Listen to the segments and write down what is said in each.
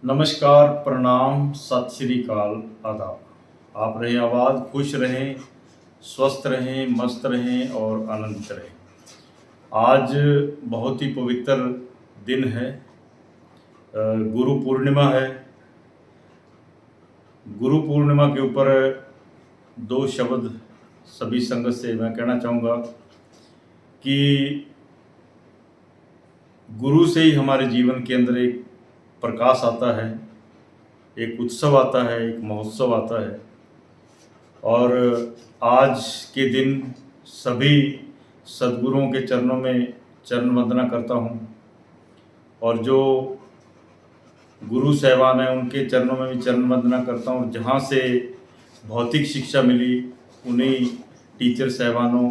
नमस्कार, प्रणाम, सत श्री अकाल, आदाब। आप रहें आबाद, खुश रहें, स्वस्थ रहें, मस्त रहें और आनंदित रहें। आज बहुत ही पवित्र दिन है, गुरु पूर्णिमा है। गुरु पूर्णिमा के ऊपर दो शब्द सभी संगत से मैं कहना चाहूँगा कि गुरु से ही हमारे जीवन के अंदर एक प्रकाश आता है, एक उत्सव आता है, एक महोत्सव आता है। और आज के दिन सभी सद्गुरुओं के चरणों में चरण वंदना करता हूँ और जो गुरु साहिबान हैं उनके चरणों में भी चरण वंदना करता हूँ। जहाँ से भौतिक शिक्षा मिली उन्हीं टीचर साहिबानों,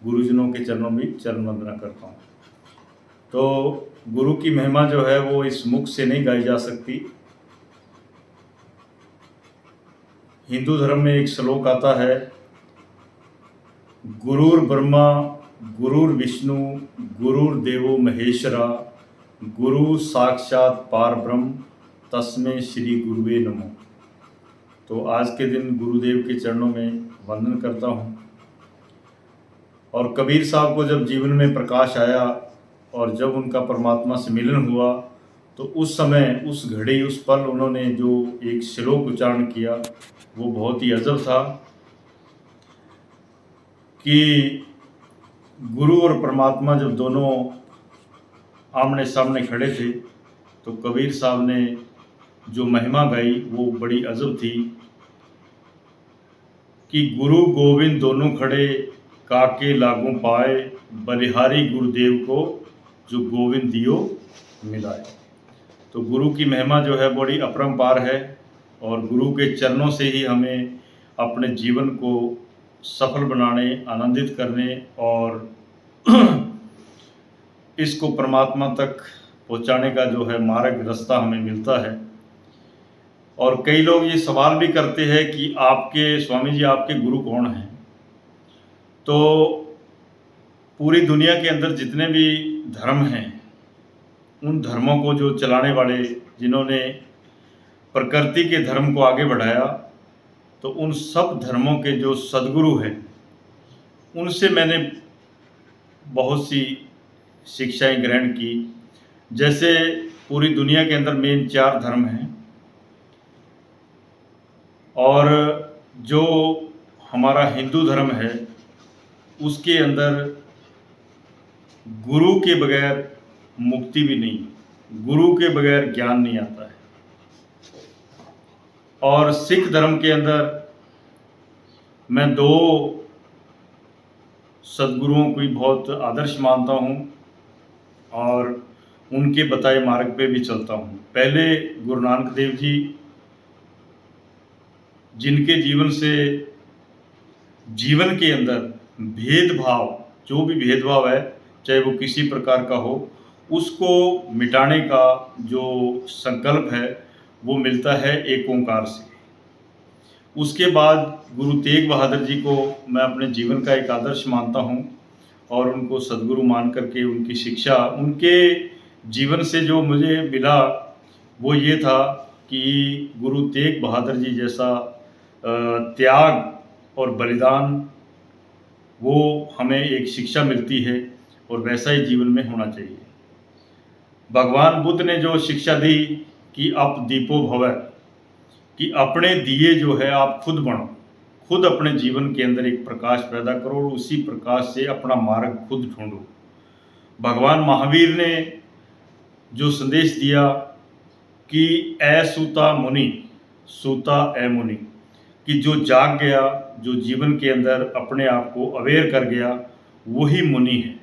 गुरुजनों के चरणों में चरण वंदना करता हूँ। तो गुरु की महिमा जो है वो इस मुख से नहीं गाई जा सकती। हिंदू धर्म में एक श्लोक आता है, गुरुर ब्रह्मा गुरुर विष्णु गुरुर्देवो महेश्वरा गुरु साक्षात पार ब्रह्म तस्मै श्री गुरुवे नमो। तो आज के दिन गुरुदेव के चरणों में वंदन करता हूँ। और कबीर साहब को जब जीवन में प्रकाश आया और जब उनका परमात्मा से मिलन हुआ तो उस समय, उस घड़ी, उस पल उन्होंने जो एक श्लोक उच्चारण किया वो बहुत ही अजब था कि गुरु और परमात्मा जब दोनों आमने सामने खड़े थे तो कबीर साहब ने जो महिमा गाई वो बड़ी अजब थी कि गुरु गोविंद दोनों खड़े काके लागू पाए, बलिहारी गुरुदेव को जो गोविंद दियो मिलाए। तो गुरु की महिमा जो है बड़ी अपरंपार है और गुरु के चरणों से ही हमें अपने जीवन को सफल बनाने, आनंदित करने और इसको परमात्मा तक पहुंचाने का जो है मार्ग, रास्ता हमें मिलता है। और कई लोग ये सवाल भी करते हैं कि आपके स्वामी जी, आपके गुरु कौन हैं? तो पूरी दुनिया के अंदर जितने भी धर्म हैं उन धर्मों को जो चलाने वाले, जिन्होंने प्रकृति के धर्म को आगे बढ़ाया, तो उन सब धर्मों के जो सद्गुरु हैं उनसे मैंने बहुत सी शिक्षाएं ग्रहण की। जैसे पूरी दुनिया के अंदर मेन 4 धर्म हैं और जो हमारा हिंदू धर्म है उसके अंदर गुरु के बगैर मुक्ति भी नहीं, गुरु के बगैर ज्ञान नहीं आता है। और सिख धर्म के अंदर मैं 2 सद्गुरुओं को बहुत आदर्श मानता हूँ और उनके बताए मार्ग पे भी चलता हूँ। पहले गुरु नानक देव जी, जिनके जीवन से जीवन के अंदर भेदभाव, जो भी भेदभाव है चाहे वो किसी प्रकार का हो, उसको मिटाने का जो संकल्प है वो मिलता है एक ओंकार से। उसके बाद गुरु तेग बहादुर जी को मैं अपने जीवन का एक आदर्श मानता हूँ और उनको सद्गुरु मान करके उनकी शिक्षा, उनके जीवन से जो मुझे मिला वो ये था कि गुरु तेग बहादुर जी जैसा त्याग और बलिदान वो हमें एक शिक्षा मिलती है और वैसा ही जीवन में होना चाहिए। भगवान बुद्ध ने जो शिक्षा दी कि अप दीपो भवः, कि अपने दिए जो है आप खुद बनो, खुद अपने जीवन के अंदर एक प्रकाश पैदा करो और उसी प्रकाश से अपना मार्ग खुद ढूंढो। भगवान महावीर ने जो संदेश दिया कि ए सूता मुनि, सूता ए मुनि, कि जो जाग गया, जो जीवन के अंदर अपने आप को अवेयर कर गया, वही मुनि है।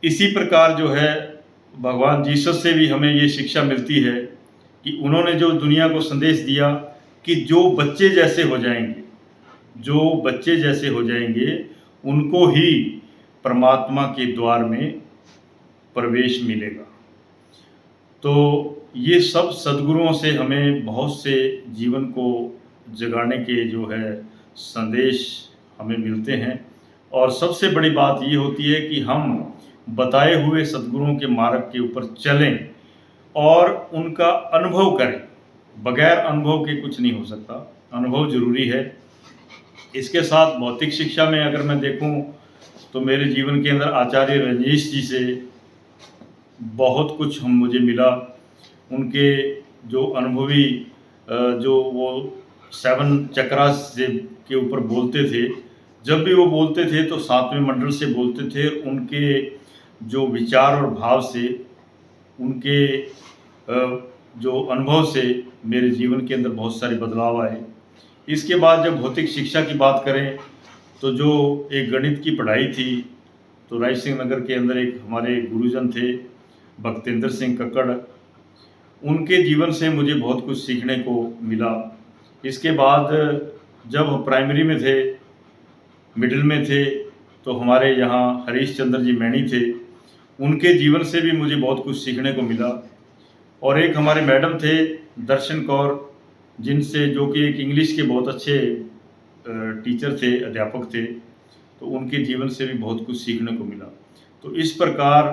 इसी प्रकार जो है भगवान जीसस से भी हमें ये शिक्षा मिलती है कि उन्होंने जो दुनिया को संदेश दिया कि जो बच्चे जैसे हो जाएंगे, जो बच्चे जैसे हो जाएंगे उनको ही परमात्मा के द्वार में प्रवेश मिलेगा। तो ये सब सद्गुरुओं से हमें बहुत से जीवन को जगाने के जो है संदेश हमें मिलते हैं। और सबसे बड़ी बात ये होती है कि हम बताए हुए सद्गुरुओं के मार्ग के ऊपर चलें और उनका अनुभव करें। बगैर अनुभव के कुछ नहीं हो सकता, अनुभव ज़रूरी है। इसके साथ भौतिक शिक्षा में अगर मैं देखूं तो मेरे जीवन के अंदर आचार्य रजनीश जी से बहुत कुछ मुझे मिला। उनके जो अनुभवी जो वो 7 चक्रास से के ऊपर बोलते थे, जब भी वो बोलते थे तो 7वें मंडल से बोलते थे। उनके जो विचार और भाव से, उनके जो अनुभव से मेरे जीवन के अंदर बहुत सारे बदलाव आए। इसके बाद जब भौतिक शिक्षा की बात करें तो जो एक गणित की पढ़ाई थी, तो राय सिंह नगर के अंदर एक हमारे गुरुजन थे भक्तेंद्र सिंह कक्कड़, उनके जीवन से मुझे बहुत कुछ सीखने को मिला। इसके बाद जब हम प्राइमरी में थे, मिडिल में थे, तो हमारे यहाँ हरीश चंद्र जी मैनी थे, उनके जीवन से भी मुझे बहुत कुछ सीखने को मिला। और एक हमारे मैडम थे दर्शन कौर, जिनसे जो कि एक इंग्लिश के बहुत अच्छे टीचर थे, अध्यापक थे, तो उनके जीवन से भी बहुत कुछ सीखने को मिला। तो इस प्रकार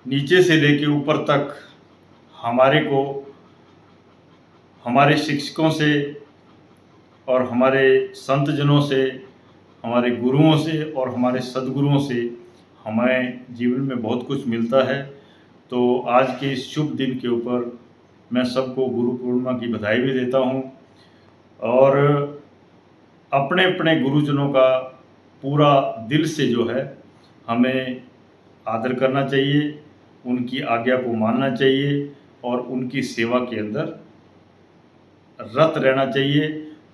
नीचे से लेके ऊपर तक हमारे को हमारे शिक्षकों से और हमारे संतजनों से, हमारे गुरुओं से और हमारे सद्गुरुओं से हमें जीवन में बहुत कुछ मिलता है। तो आज के इस शुभ दिन के ऊपर मैं सबको गुरु पूर्णिमा की बधाई भी देता हूँ और अपने अपने गुरुजनों का पूरा दिल से जो है हमें आदर करना चाहिए, उनकी आज्ञा को मानना चाहिए और उनकी सेवा के अंदर रत रहना चाहिए,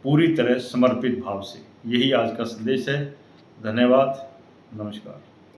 पूरी तरह समर्पित भाव से। यही आज का संदेश है। धन्यवाद, नमस्कार।